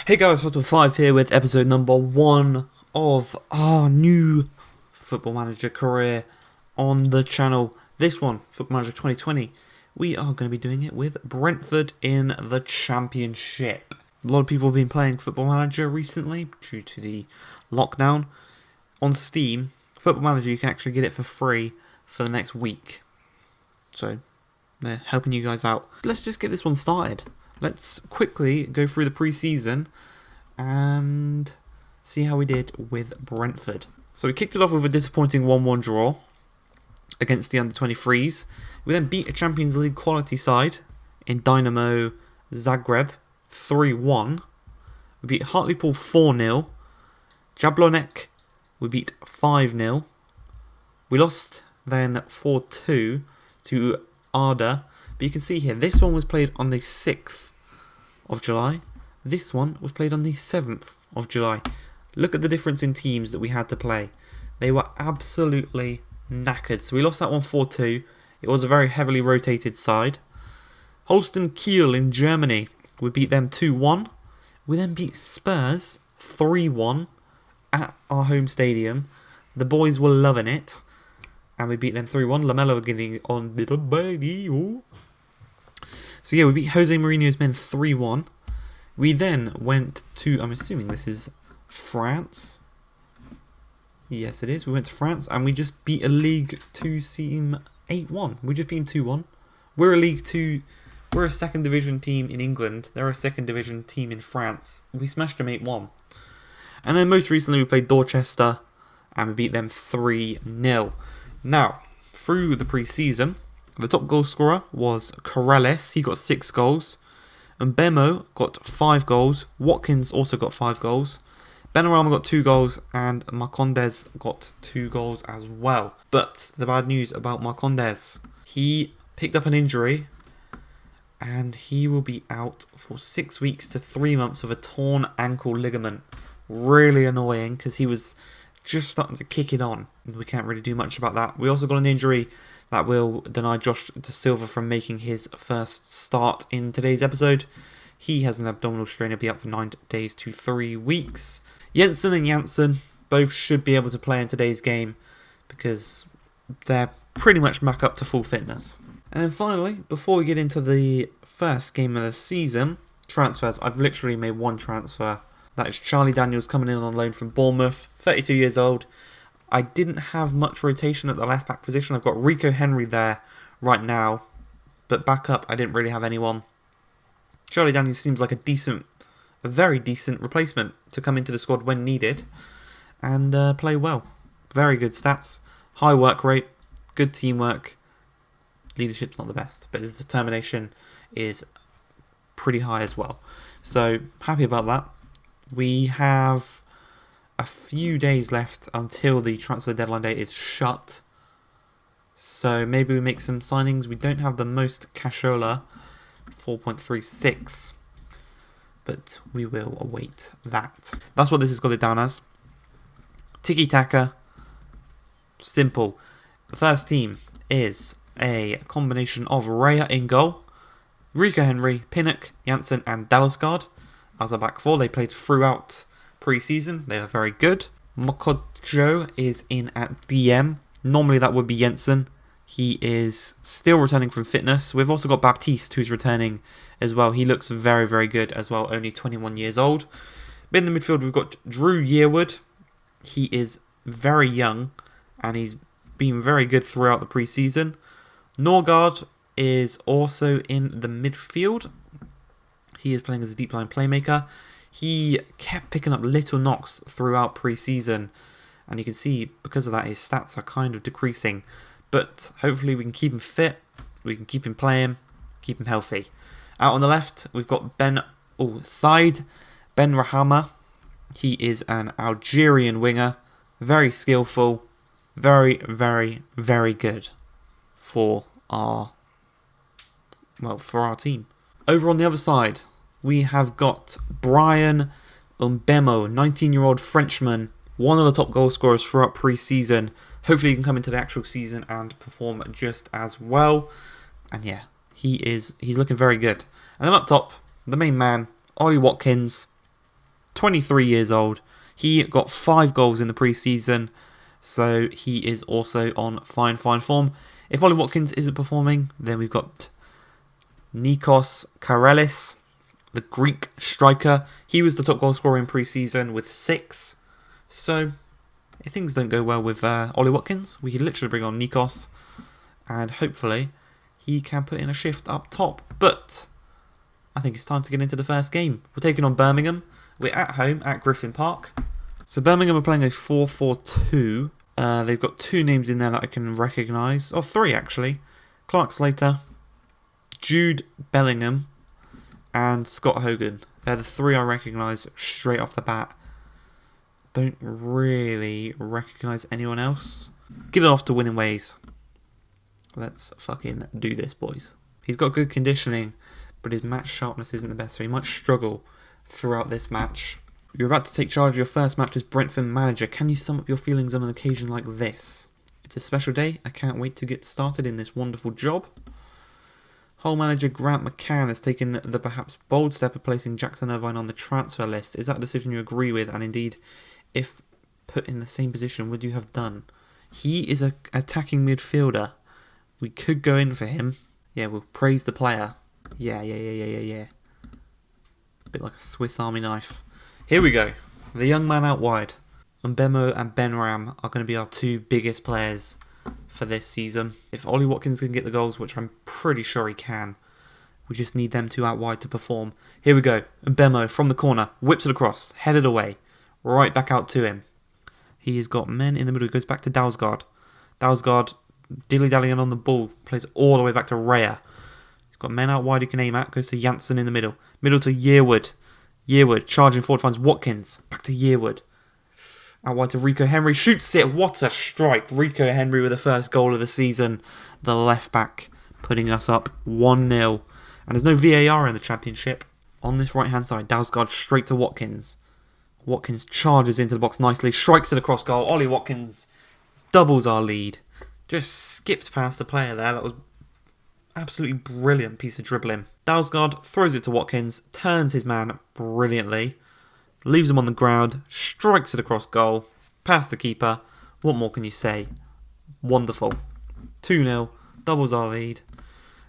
Hey guys, Football5 here with episode number 1 of our new Football Manager career on the channel. This one, Football Manager 2020, we are going to be doing it with Brentford in the Championship. A lot of people have been playing Football Manager recently due to the lockdown. On Steam, Football Manager, you can actually get it for free for the next week. So, they're helping you guys out. Let's just get this one started. Let's quickly go through the pre-season and see how we did with Brentford. So we kicked it off with a disappointing 1-1 draw against the under-23s. We then beat a Champions League quality side in Dynamo Zagreb 3-1. We beat Hartlepool 4-0. Jablonek we beat 5-0. We lost then 4-2 to Arda. But you can see here, this one was played on the 6th of July. This one was played on the 7th of July. Look at the difference in teams that we had to play. They were absolutely knackered. So we lost that one 4-2. It was a very heavily rotated side. Holstein Kiel in Germany. We beat them 2-1. We then beat Spurs 3-1 at our home stadium. The boys were loving it. And we beat them 3-1. Lamella getting on little baby. So yeah, we beat Jose Mourinho's men 3-1. We then went to, I'm assuming this is France. Yes, it is. We went to France and we just beat a League 2 team 8-1. We just beat them 2-1. We're a League 2, we're a second division team in England. They're a second division team in France. We smashed them 8-1. And then most recently we played Dorchester and we beat them 3-0. Now, through the pre-season, the top goal scorer was Corrales. He got 6 goals. And Bemo got 5 goals. Watkins also got 5 goals. Benarama got 2 goals. And Marcondes got 2 goals as well. But the bad news about Marcondes, he picked up an injury. And he will be out for 6 weeks to 3 months with a torn ankle ligament. Really annoying because he was just starting to kick it on. We can't really do much about that. We also got an injury that will deny Josh De Silva from making his first start in today's episode. He has an abdominal strain and will be out for 9 days to 3 weeks. Jensen and Janssen both should be able to play in today's game because they're pretty much back up to full fitness. And then finally, before we get into the first game of the season, transfers. I've literally made one transfer. That is Charlie Daniels coming in on loan from Bournemouth, 32 years old. I didn't have much rotation at the left-back position. I've got Rico Henry there right now. But back up, I didn't really have anyone. Charlie Daniels seems like a very decent replacement to come into the squad when needed. And play well. Very good stats. High work rate. Good teamwork. Leadership's not the best. But his determination is pretty high as well. So, happy about that. We have a few days left until the transfer deadline date is shut. So maybe we make some signings. We don't have the most cashola, 4.36. But we will await that. That's what this has got it down as. Tiki-taka. Simple. The first team is a combination of Raya in goal, Rico Henry, Pinnock, Janssen and Dalsgaard. As a back four, they played throughout pre-season. They are very good. Mokojo is in at DM. Normally that would be Jensen. He is still returning from fitness. We've also got Baptiste who's returning as well. He looks very, very good as well. Only 21 years old. In the midfield we've got Drew Yearwood. He is very young and he's been very good throughout the pre-season. Norgard is also in the midfield. He is playing as a deep line playmaker. He kept picking up little knocks throughout pre-season. And you can see, because of that, his stats are kind of decreasing. But hopefully we can keep him fit. We can keep him playing. Keep him healthy. Out on the left, we've got Ben Rahama. He is an Algerian winger. Very skillful. Very, very, very good for our team. Over on the other side, we have got Brian Mbemo, 19-year-old Frenchman, one of the top goal scorers throughout pre-season. Hopefully he can come into the actual season and perform just as well. And yeah, he's looking very good. And then up top, the main man, Ollie Watkins, 23 years old. He got 5 goals in the preseason, so he is also on fine form. If Ollie Watkins isn't performing, then we've got Nikos Karelis, the Greek striker. He was the top goal scorer in preseason with 6. So, if things don't go well with Ollie Watkins, we can literally bring on Nikos, and hopefully he can put in a shift up top. But I think it's time to get into the first game. We're taking on Birmingham. We're at home at Griffin Park. So Birmingham are playing a 4-4-2. They've got 2 names in there that I can recognise. Or 3 actually. Clark Slater, Jude Bellingham, and Scott Hogan. They're the 3 I recognise straight off the bat. Don't really recognise anyone else. Get it off to winning ways. Let's fucking do this, boys. He's got good conditioning, but his match sharpness isn't the best, so he might struggle throughout this match. You're about to take charge of your first match as Brentford manager. Can you sum up your feelings on an occasion like this? It's a special day. I can't wait to get started in this wonderful job. Hull manager Grant McCann has taken the perhaps bold step of placing Jackson Irvine on the transfer list. Is that a decision you agree with? And indeed, if put in the same position, would you have done? He is an attacking midfielder. We could go in for him. Yeah, we'll praise the player. Yeah. A bit like a Swiss Army knife. Here we go. The young man out wide. Mbemo and Benram are going to be our 2 biggest players for this season. If Ollie Watkins can get the goals, which I'm pretty sure he can, we just need them 2 out wide to perform. Here we go. Mbemo from the corner. Whips it across. Headed away. Right back out to him. He has got men in the middle. He goes back to Dalsgaard. Dalsgaard dilly-dallying on the ball. Plays all the way back to Raya. He's got men out wide he can aim at. Goes to Janssen in the middle. Middle to Yearwood. Yearwood charging forward, finds Watkins. Back to Yearwood. Out wide to Rico Henry. Shoots it. What a strike. Rico Henry with the first goal of the season. The left back putting us up 1-0. And there's no VAR in the Championship. On this right hand side, Dalsgaard straight to Watkins. Watkins charges into the box nicely. Strikes it across goal. Ollie Watkins doubles our lead. Just skipped past the player there. That was absolutely brilliant piece of dribbling. Dalsgaard throws it to Watkins, turns his man brilliantly, leaves him on the ground, strikes it across goal, past the keeper. What more can you say? Wonderful. 2-0, doubles our lead,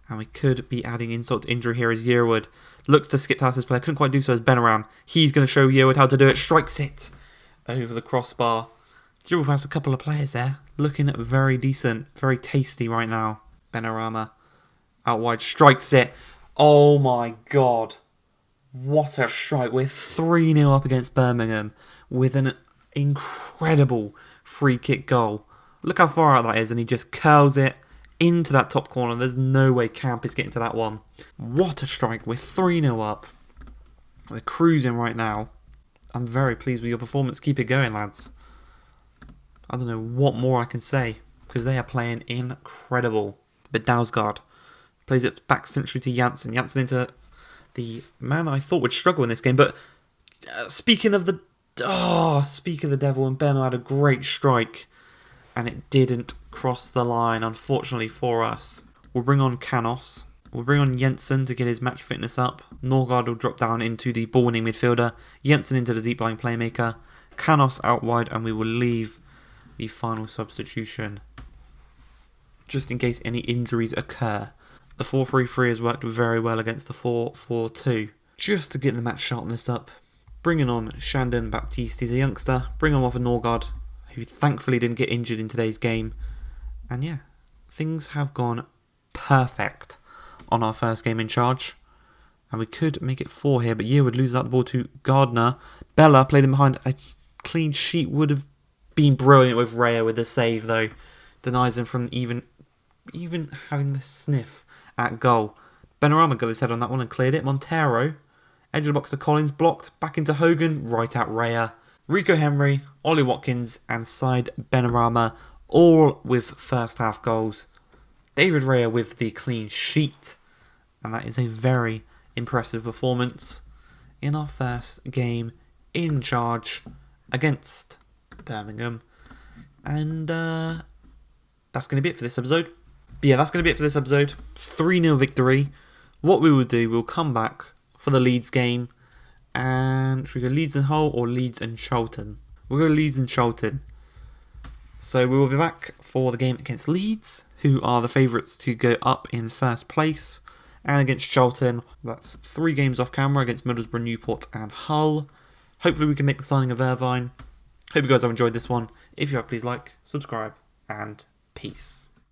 and we could be adding insult to injury here as Yearwood looks to skip past his player, couldn't quite do so as Benram. He's going to show Yearwood how to do it, strikes it over the crossbar. Dribble past a couple of players there, looking very decent, very tasty right now. Benrahma out wide, strikes it. Oh my god. What a strike. We're 3-0 up against Birmingham with an incredible free kick goal. Look how far out that is, and he just curls it into that top corner. There's no way Camp is getting to that one. What a strike. We're 3-0 up. We're cruising right now. I'm very pleased with your performance. Keep it going, lads. I don't know what more I can say, because they are playing incredible. But Dalsgaard plays it back centrally to Janssen. Janssen into the man I thought would struggle in this game. But speaking of the devil, and Bemo had a great strike, and it didn't cross the line, unfortunately for us. We'll bring on Canos. We'll bring on Jensen to get his match fitness up. Norgard will drop down into the ball-winning midfielder. Jensen into the deep-lying playmaker. Canos out wide, and we will leave the final substitution just in case any injuries occur. The 4-3-3 has worked very well against the 4-4-2. Just to get the match sharpness up, bringing on Shandon Baptiste. He's a youngster. Bring him off of Norgard, who thankfully didn't get injured in today's game. And yeah, things have gone perfect on our first game in charge. And we could make it 4 here, but Yearwood loses out the ball to Gardner. Bella played him behind. A clean sheet would have been brilliant with Raya with the save, though. Denies him from even having the sniff at goal. Benrahma got his head on that one and cleared it. Montero, edge of the box to Collins, blocked, back into Hogan, right at Raya. Rico Henry, Ollie Watkins and Side Benrahma, all with first half goals. David Raya with the clean sheet. And that is a very impressive performance in our first game in charge against Birmingham. And that's going to be it for this episode. But yeah, that's going to be it for this episode. 3-0 victory. What we will do, we'll come back for the Leeds game And should we go Leeds and Hull or Leeds and Charlton? We'll go Leeds and Charlton. So we will be back for the game against Leeds, who are the favourites to go up in first place. And against Charlton, that's 3 games off camera against Middlesbrough, Newport and Hull. Hopefully we can make the signing of Irvine. Hope you guys have enjoyed this one. If you have, please like, subscribe, and peace.